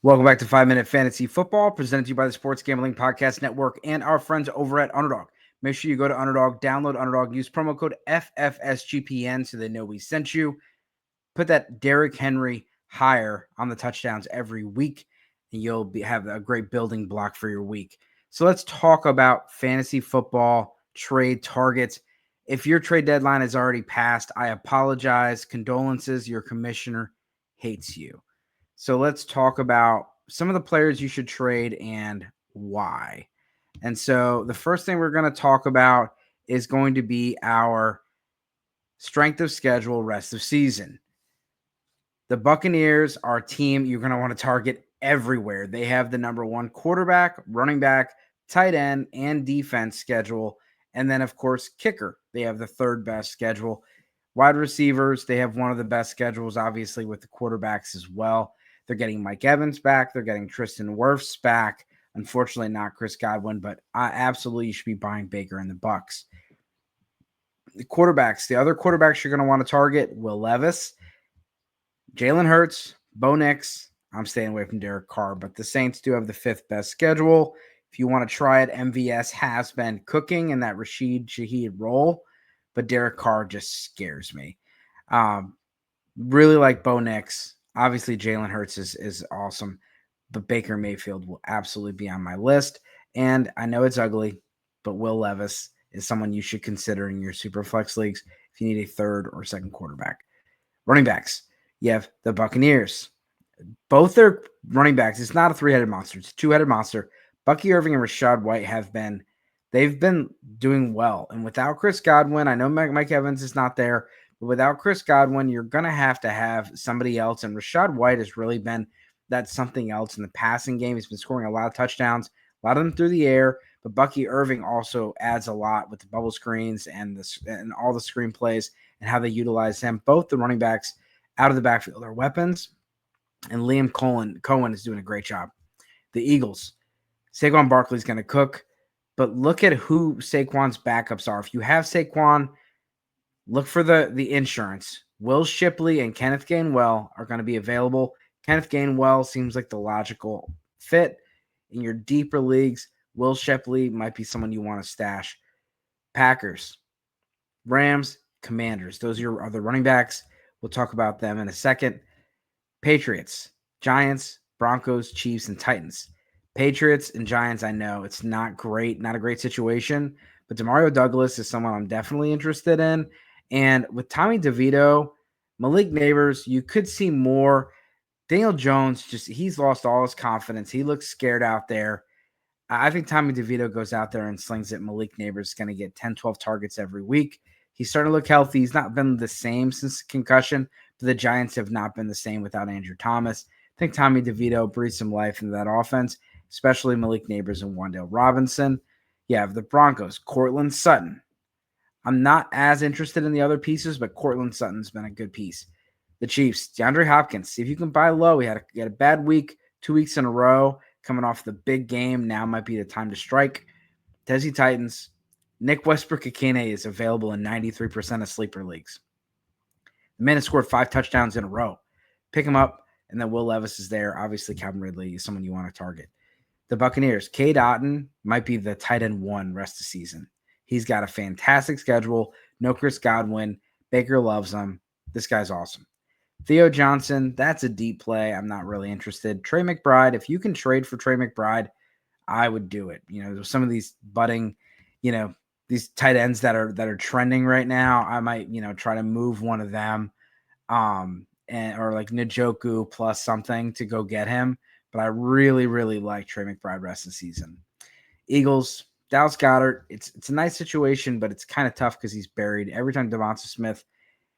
Welcome back to 5 Minute Fantasy Football, presented to you by the Sports Gambling Podcast Network and our friends over at Underdog. Make sure you go to Underdog, download Underdog, use promo code FFSGPN so they know we sent you. Put that Derrick Henry higher on the touchdowns every week, and you'll have a great building block for your week. So let's talk about fantasy football trade targets. If your trade deadline is already passed, I apologize. Condolences. Your commissioner hates you. So let's talk about some of the players you should trade and why. And so the first thing we're going to talk about is going to be our strength of schedule, rest of season. The Buccaneers are a team you're going to want to target everywhere. They have the number one quarterback, running back, tight end, and defense schedule. And then, of course, kicker. They have the third best schedule. Wide receivers, they have one of the best schedules, obviously, with the quarterbacks as well. They're getting Mike Evans back. They're getting Tristan Wirfs back. Unfortunately, not Chris Godwin, but absolutely you should be buying Baker and the Bucs. The quarterbacks, the other quarterbacks you're going to want to target, Will Levis, Jalen Hurts, Bo Nix. I'm staying away from Derek Carr, but the Saints do have the fifth best schedule. If you want to try it, MVS has been cooking in that Rashid Shaheed role, but Derek Carr just scares me. Really like Bo Nix. Obviously, Jalen Hurts is awesome, but Baker Mayfield will absolutely be on my list. And I know it's ugly, but Will Levis is someone you should consider in your super flex leagues if you need a third or second quarterback. Running backs, you have the Buccaneers. Both their running backs, it's not a three-headed monster, it's a two-headed monster. Bucky Irving and Rashad White they've been doing well. And without Chris Godwin, I know Mike Evans is not there, but without Chris Godwin, you're going to have somebody else. And Rashad White has really been that something else in the passing game. He's been scoring a lot of touchdowns, a lot of them through the air. But Bucky Irving also adds a lot with the bubble screens and all the screen plays and how they utilize him. Both the running backs out of the backfield are weapons. And Liam Cohen is doing a great job. The Eagles, Saquon Barkley's going to cook. But look at who Saquon's backups are. If you have Saquon, look for the insurance. Will Shipley and Kenneth Gainwell are going to be available. Kenneth Gainwell seems like the logical fit in your deeper leagues. Will Shipley might be someone you want to stash. Packers, Rams, Commanders. Those are your other running backs. We'll talk about them in a second. Patriots, Giants, Broncos, Chiefs, and Titans. Patriots and Giants, I know it's not great, not a great situation, but Demario Douglas is someone I'm definitely interested in. And with Tommy DeVito, Malik Neighbors, you could see more. Daniel Jones, he's lost all his confidence. He looks scared out there. I think Tommy DeVito goes out there and slings it. Malik Neighbors is going to get 10, 12 targets every week. He's starting to look healthy. He's not been the same since concussion, but the Giants have not been the same without Andrew Thomas. I think Tommy DeVito breathes some life into that offense, especially Malik Neighbors and Wan'Dale Robinson. You have the Broncos, Cortland Sutton. I'm not as interested in the other pieces, but Cortland Sutton's been a good piece. The Chiefs, DeAndre Hopkins. See if you can buy low. He had a bad week, 2 weeks in a row, coming off the big game. Now might be the time to strike. Tennessee Titans, Nick Westbrook-Ikene is available in 93% of sleeper leagues. The man has scored 5 touchdowns in a row. Pick him up, and then Will Levis is there. Obviously, Calvin Ridley is someone you want to target. The Buccaneers, Cade Otton might be the tight end one rest of season. He's got a fantastic schedule. No Chris Godwin. Baker loves him. This guy's awesome. Theo Johnson, that's a deep play. I'm not really interested. Trey McBride, if you can trade for Trey McBride, I would do it. There's some of these budding, these tight ends that are trending right now. I might, try to move one of them, or like Njoku plus something to go get him. But I really, really like Trey McBride rest of the season. Eagles, Dallas Goedert. It's a nice situation, but it's kind of tough because he's buried. Every time Devonta Smith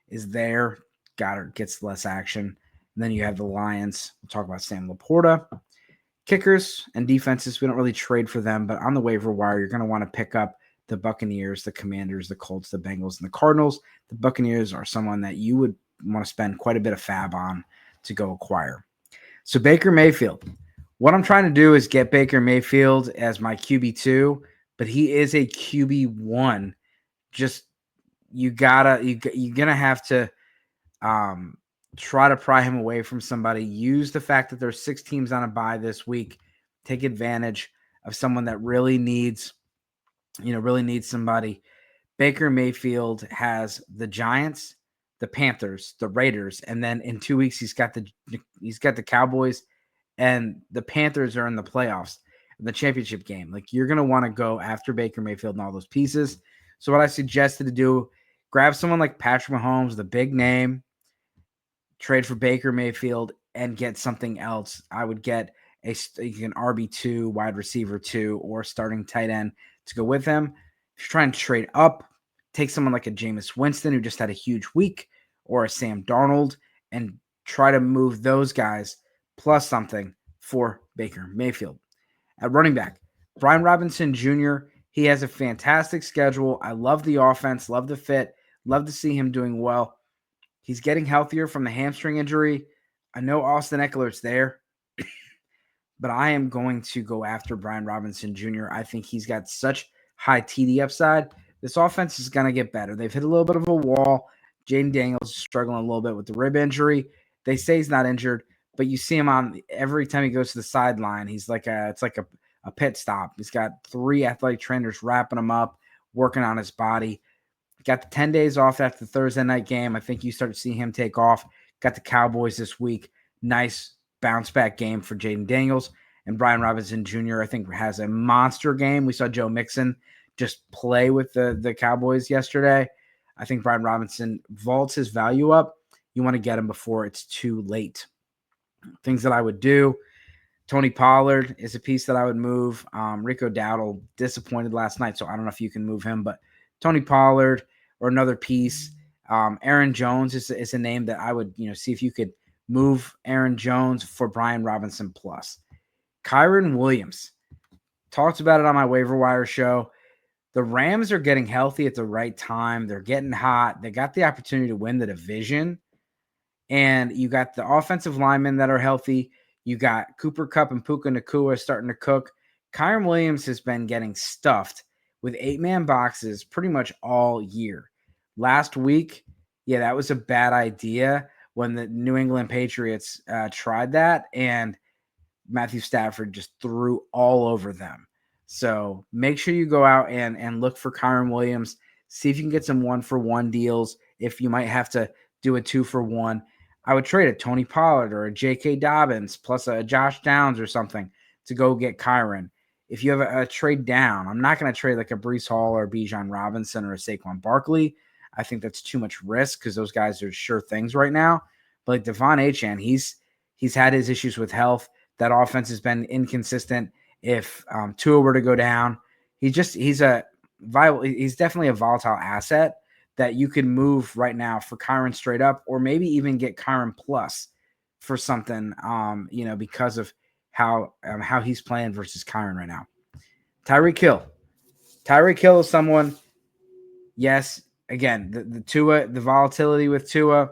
is there, Goddard gets less action. And then you have the Lions. We'll talk about Sam Laporta. Kickers and defenses, we don't really trade for them, but on the waiver wire, you're going to want to pick up the Buccaneers, the Commanders, the Colts, the Bengals, and the Cardinals. The Buccaneers are someone that you would want to spend quite a bit of fab on to go acquire. So Baker Mayfield. What I'm trying to do is get Baker Mayfield as my QB2, but he is a QB1. Just you're gonna have to Try to pry him away from somebody. Use the fact that there's 6 teams on a bye this week. Take advantage of someone that really needs somebody. Baker Mayfield has the Giants, the Panthers, the Raiders, and then in 2 weeks he's got the Cowboys, and the Panthers are in the playoffs, in the championship game. Like, you're going to want to go after Baker Mayfield and all those pieces. So what I suggested to do, grab someone like Patrick Mahomes, the big name, trade for Baker Mayfield, and get something else. I would get an RB2, wide receiver 2, or starting tight end to go with him. If you're trying to trade up, take someone like a Jameis Winston, who just had a huge week, or a Sam Darnold, and try to move those guys plus something for Baker Mayfield. At running back, Brian Robinson Jr., he has a fantastic schedule. I love the offense, love the fit, love to see him doing well. He's getting healthier from the hamstring injury. I know Austin Eckler's there, but I am going to go after Brian Robinson Jr. I think he's got such high TD upside. This offense is going to get better. They've hit a little bit of a wall. Jaden Daniels is struggling a little bit with the rib injury. They say he's not injured, but you see him on every time he goes to the sideline. He's like it's like a pit stop. He's got 3 athletic trainers wrapping him up, working on his body. Got the 10 days off after the Thursday night game. I think you start to see him take off. Got the Cowboys this week. Nice bounce back game for Jaden Daniels. And Brian Robinson Jr., I think, has a monster game. We saw Joe Mixon just play with the Cowboys yesterday. I think Brian Robinson vaults his value up. You want to get him before it's too late. Things that I would do. Tony Pollard is a piece that I would move. Rico Dowdle disappointed last night, so I don't know if you can move him, but Tony Pollard or another piece. Aaron Jones is a name that I would see if you could move Aaron Jones for Brian Robinson plus. Kyren Williams. Talked about it on my waiver wire show. The Rams are getting healthy at the right time. They're getting hot. They got the opportunity to win the division. And you got the offensive linemen that are healthy. You got Cooper Kupp and Puka Nacua starting to cook. Kyren Williams has been getting stuffed with 8-man boxes pretty much all year. Last week, yeah, that was a bad idea when the New England Patriots tried that, and Matthew Stafford just threw all over them. So make sure you go out and look for Kyren Williams. See if you can get some 1-for-1 deals. If you might have to do a 2-for-1, I would trade a Tony Pollard or a J.K. Dobbins plus a Josh Downs or something to go get Kyren. If you have a trade down, I'm not going to trade like a Breece Hall or a Bijan Robinson or a Saquon Barkley. I think that's too much risk because those guys are sure things right now. But like Devon Achane, he's had his issues with health. That offense has been inconsistent. If Tua were to go down, he's definitely a volatile asset that you could move right now for Kyren straight up, or maybe even get Kyren plus for something, because of how he's playing versus Kyren right now. Tyreek Hill. Tyreek Hill is someone, yes, again, the Tua, the volatility with Tua,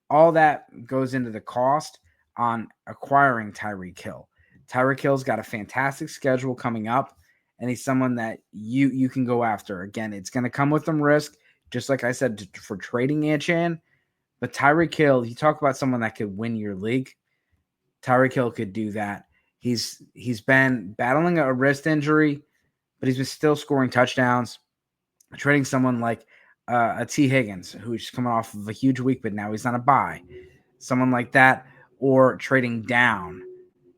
all that goes into the cost on acquiring Tyreek Hill. Tyreek Hill's got a fantastic schedule coming up, and he's someone that you can go after. Again, it's going to come with some risk, just like I said, for trading Achane. But Tyreek Hill, you talk about someone that could win your league. Tyreek Hill could do that. He's been battling a wrist injury, but he's been still scoring touchdowns. Trading someone like a T. Higgins, who's coming off of a huge week, but now he's on a bye. Someone like that, or trading down.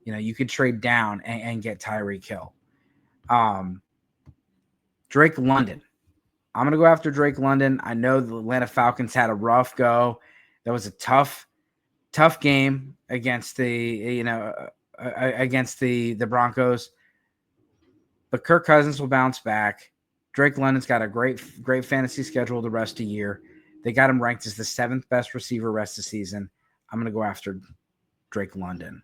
You could trade down and get Tyreek Hill. Drake London. I'm going to go after Drake London. I know the Atlanta Falcons had a rough go. That was a tough game against the Broncos. But Kirk Cousins will bounce back. Drake London's got a great fantasy schedule the rest of the year. They got him ranked as the 7th best receiver rest of the season. I'm going to go after Drake London.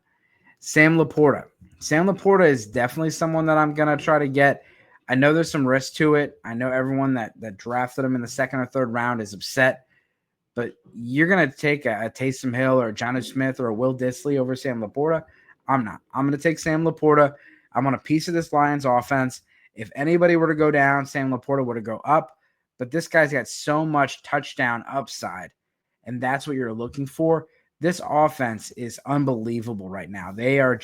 Sam Laporta. Sam Laporta is definitely someone that I'm going to try to get. I know there's some risk to it. I know everyone that drafted him in the 2nd or 3rd round is upset. But you're going to take a Taysom Hill or a Jonnu Smith or a Will Dissly over Sam Laporta? I'm not. I'm going to take Sam Laporta. I want a piece of this Lions offense. If anybody were to go down, Sam Laporta were to go up. But this guy's got so much touchdown upside, and that's what you're looking for, this offense is unbelievable right now. They are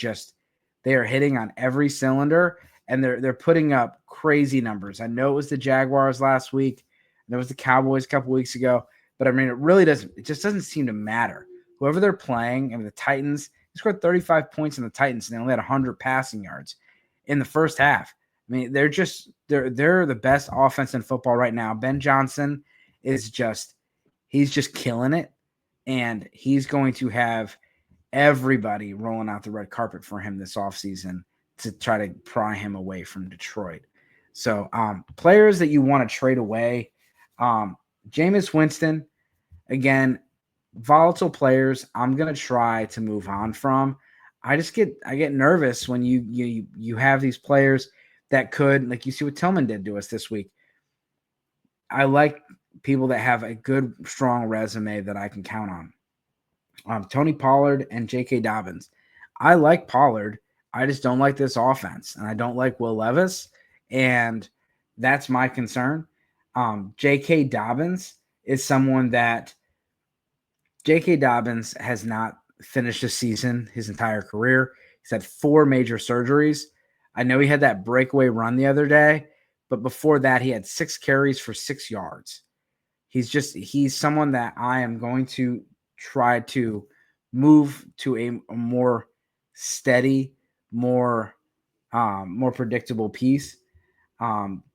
hitting on every cylinder, and they're putting up crazy numbers. I know it was the Jaguars last week, and it was the Cowboys a couple weeks ago, but I mean it just doesn't seem to matter. Whoever they're playing, I mean the Titans, they scored 35 points in the Titans, and they only had 100 passing yards in the first half. I mean, they're the best offense in football right now. Ben Johnson is he's just killing it, and he's going to have everybody rolling out the red carpet for him this offseason to try to pry him away from Detroit. So players that you want to trade away, Jameis Winston, again, volatile players I'm going to try to move on from. I get nervous when you have these players that could, like you see what Tillman did to us this week. I like people that have a good, strong resume that I can count on. Tony Pollard and J.K. Dobbins. I like Pollard. I just don't like this offense, and I don't like Will Levis, and that's my concern. J.K. Dobbins is someone that J.K. Dobbins has not finished a season his entire career. He's had 4 major surgeries. I know he had that breakaway run the other day, but before that, he had 6 carries for 6 yards. He's someone that I am going to try to move to a more steady, more predictable piece.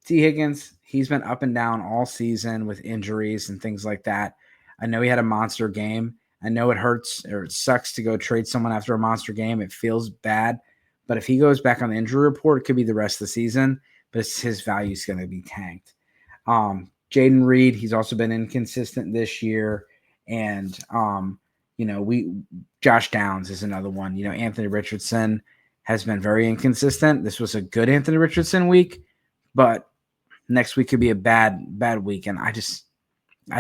T. Higgins, he's been up and down all season with injuries and things like that. I know he had a monster game. I know it hurts or it sucks to go trade someone after a monster game. It feels bad. But if he goes back on the injury report, it could be the rest of the season, but his value is going to be tanked. Jaden Reed, he's also been inconsistent this year. And, Josh Downs is another one. Anthony Richardson has been very inconsistent. This was a good Anthony Richardson week, but next week could be a bad week. And I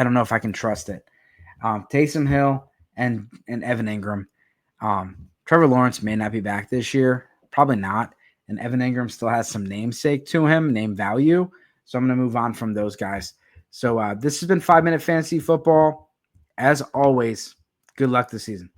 don't know if I can trust it. Taysom Hill and Evan Ingram. Trevor Lawrence may not be back this year. Probably not. And Evan Ingram still has some namesake to him, name value. So I'm going to move on from those guys. So this has been 5 Minute Fantasy Football. As always, good luck this season.